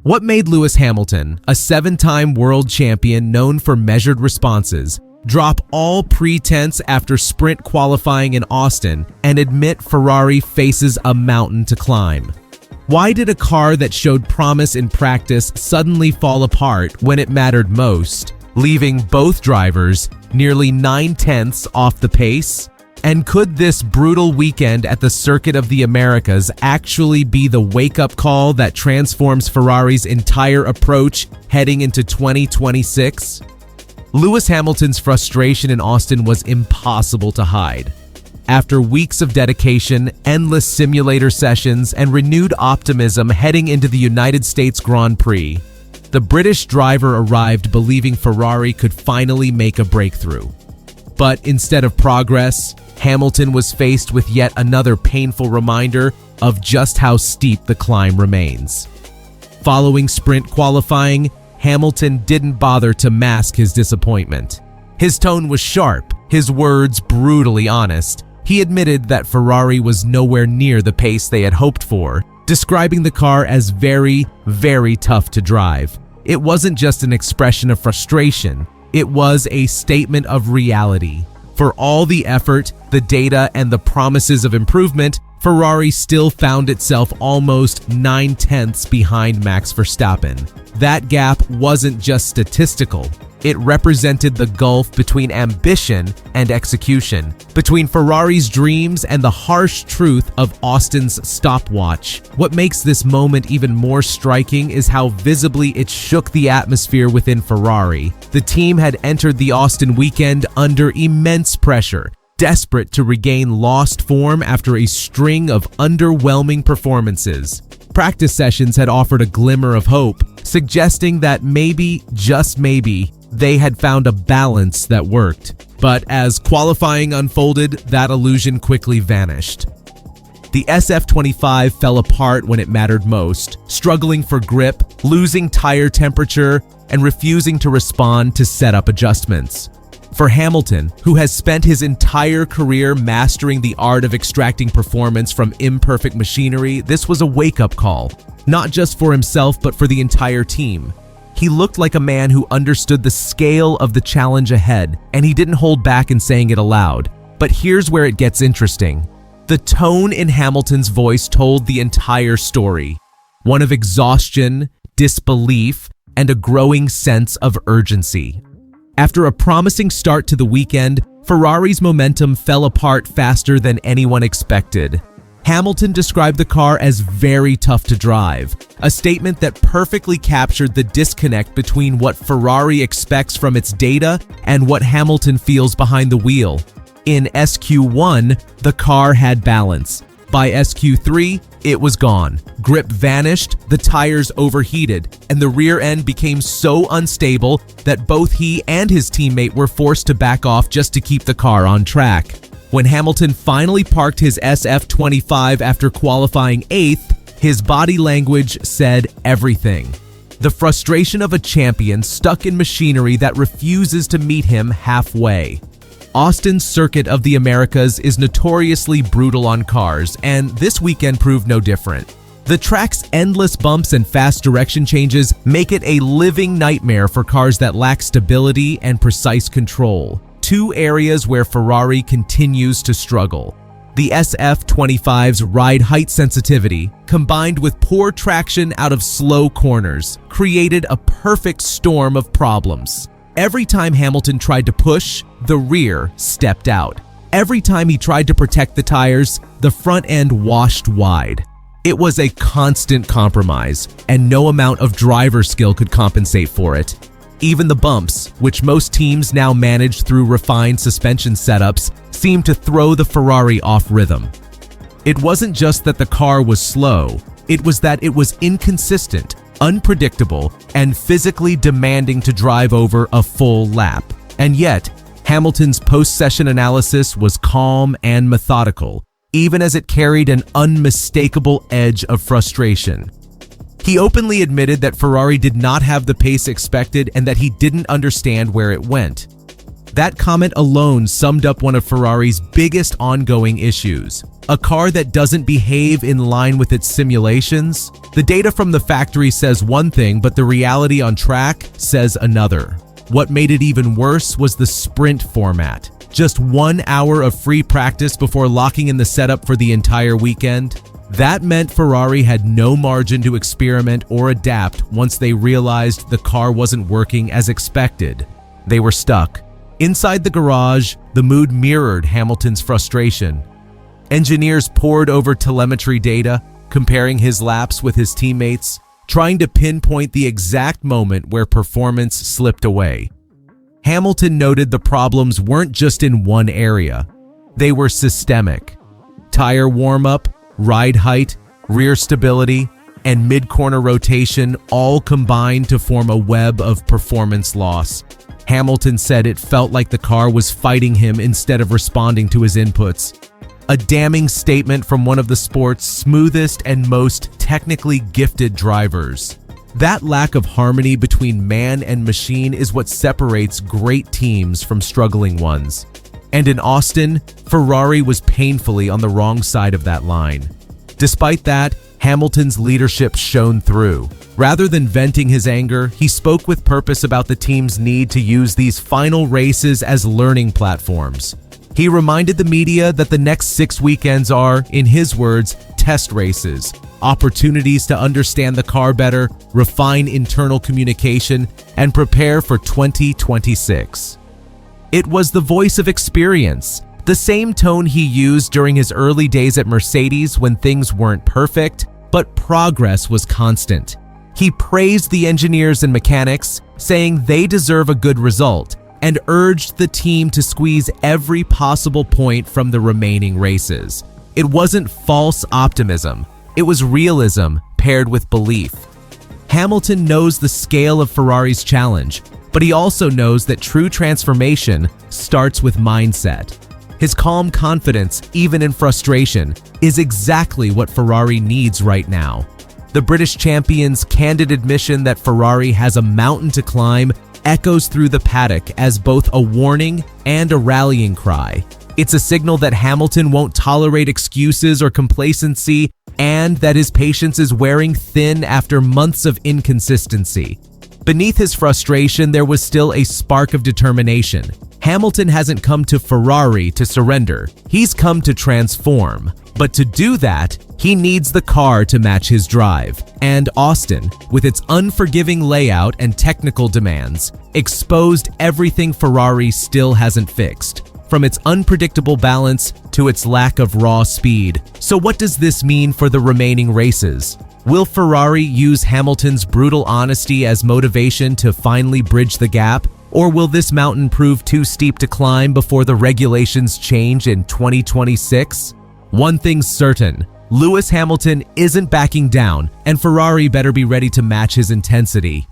What made Lewis Hamilton, a 7-time world champion known for measured responses, drop all pretense after sprint qualifying in Austin and admit Ferrari faces a mountain to climb? Why did a car that showed promise in practice suddenly fall apart when it mattered most, leaving both drivers nearly 9/10ths off the pace? And could this brutal weekend at the Circuit of the Americas actually be the wake-up call that transforms Ferrari's entire approach heading into 2026? Lewis Hamilton's frustration in Austin was impossible to hide. After weeks of dedication, endless simulator sessions, and renewed optimism heading into the United States Grand Prix, the British driver arrived believing Ferrari could finally make a breakthrough. But instead of progress, Hamilton was faced with yet another painful reminder of just how steep the climb remains. Following sprint qualifying, Hamilton didn't bother to mask his disappointment. His tone was sharp, his words brutally honest. He admitted that Ferrari was nowhere near the pace they had hoped for, describing the car as very, very tough to drive. It wasn't just an expression of frustration, it was a statement of reality. For all the effort, the data, and the promises of improvement, Ferrari still found itself almost 9/10ths behind Max Verstappen. That gap wasn't just statistical. It represented the gulf between ambition and execution, between Ferrari's dreams and the harsh truth of Austin's stopwatch. What makes this moment even more striking is how visibly it shook the atmosphere within Ferrari. The team had entered the Austin weekend under immense pressure, desperate to regain lost form after a string of underwhelming performances. Practice sessions had offered a glimmer of hope, suggesting that maybe, just maybe, they had found a balance that worked. But as qualifying unfolded, that illusion quickly vanished. The SF25 fell apart when it mattered most, struggling for grip, losing tire temperature, and refusing to respond to setup adjustments. For Hamilton, who has spent his entire career mastering the art of extracting performance from imperfect machinery, this was a wake-up call, not just for himself but for the entire team. He looked like a man who understood the scale of the challenge ahead, and he didn't hold back in saying it aloud. But here's where it gets interesting. The tone in Hamilton's voice told the entire story, one of exhaustion, disbelief, and a growing sense of urgency. After a promising start to the weekend, Ferrari's momentum fell apart faster than anyone expected. Hamilton described the car as very tough to drive, a statement that perfectly captured the disconnect between what Ferrari expects from its data and what Hamilton feels behind the wheel. In SQ1, the car had balance. By SQ3, it was gone. Grip vanished, the tires overheated, and the rear end became so unstable that both he and his teammate were forced to back off just to keep the car on track. When Hamilton finally parked his SF25 after qualifying 8th, his body language said everything. The frustration of a champion stuck in machinery that refuses to meet him halfway. Austin's Circuit of the Americas is notoriously brutal on cars, and this weekend proved no different. The track's endless bumps and fast direction changes make it a living nightmare for cars that lack stability and precise control. Two areas where Ferrari continues to struggle. The SF25's ride height sensitivity, combined with poor traction out of slow corners, created a perfect storm of problems. Every time Hamilton tried to push, the rear stepped out. Every time he tried to protect the tires, the front end washed wide. It was a constant compromise, and no amount of driver skill could compensate for it. Even the bumps, which most teams now manage through refined suspension setups, seemed to throw the Ferrari off rhythm. It wasn't just that the car was slow, it was that it was inconsistent, unpredictable, and physically demanding to drive over a full lap. And yet, Hamilton's post-session analysis was calm and methodical, even as it carried an unmistakable edge of frustration. He openly admitted that Ferrari did not have the pace expected and that he didn't understand where it went. That comment alone summed up one of Ferrari's biggest ongoing issues. A car that doesn't behave in line with its simulations? The data from the factory says one thing, but the reality on track says another. What made it even worse was the sprint format. Just 1 hour of free practice before locking in the setup for the entire weekend. That meant Ferrari had no margin to experiment or adapt once they realized the car wasn't working as expected. They were stuck. Inside the garage, the mood mirrored Hamilton's frustration. Engineers pored over telemetry data, comparing his laps with his teammates, trying to pinpoint the exact moment where performance slipped away. Hamilton noted the problems weren't just in one area. They were systemic. Tire warm-up, ride height, rear stability, and mid-corner rotation all combined to form a web of performance loss. Hamilton said it felt like the car was fighting him instead of responding to his inputs. A damning statement from one of the sport's smoothest and most technically gifted drivers. That lack of harmony between man and machine is what separates great teams from struggling ones. And in Austin, Ferrari was painfully on the wrong side of that line. Despite that, Hamilton's leadership shone through. Rather than venting his anger, he spoke with purpose about the team's need to use these final races as learning platforms. He reminded the media that the next 6 weekends are, in his words, test races, opportunities to understand the car better, refine internal communication, and prepare for 2026. It was the voice of experience, the same tone he used during his early days at Mercedes when things weren't perfect, but progress was constant. He praised the engineers and mechanics, saying they deserve a good result, and urged the team to squeeze every possible point from the remaining races. It wasn't false optimism, it was realism paired with belief. Hamilton knows the scale of Ferrari's challenge, but he also knows that true transformation starts with mindset. His calm confidence, even in frustration, is exactly what Ferrari needs right now. The British champion's candid admission that Ferrari has a mountain to climb echoes through the paddock as both a warning and a rallying cry. It's a signal that Hamilton won't tolerate excuses or complacency, and that his patience is wearing thin after months of inconsistency. Beneath his frustration, there was still a spark of determination. Hamilton hasn't come to Ferrari to surrender. He's come to transform. But to do that, he needs the car to match his drive. And Austin, with its unforgiving layout and technical demands, exposed everything Ferrari still hasn't fixed, from its unpredictable balance to its lack of raw speed. So what does this mean for the remaining races? Will Ferrari use Hamilton's brutal honesty as motivation to finally bridge the gap? Or will this mountain prove too steep to climb before the regulations change in 2026? One thing's certain, Lewis Hamilton isn't backing down, and Ferrari better be ready to match his intensity.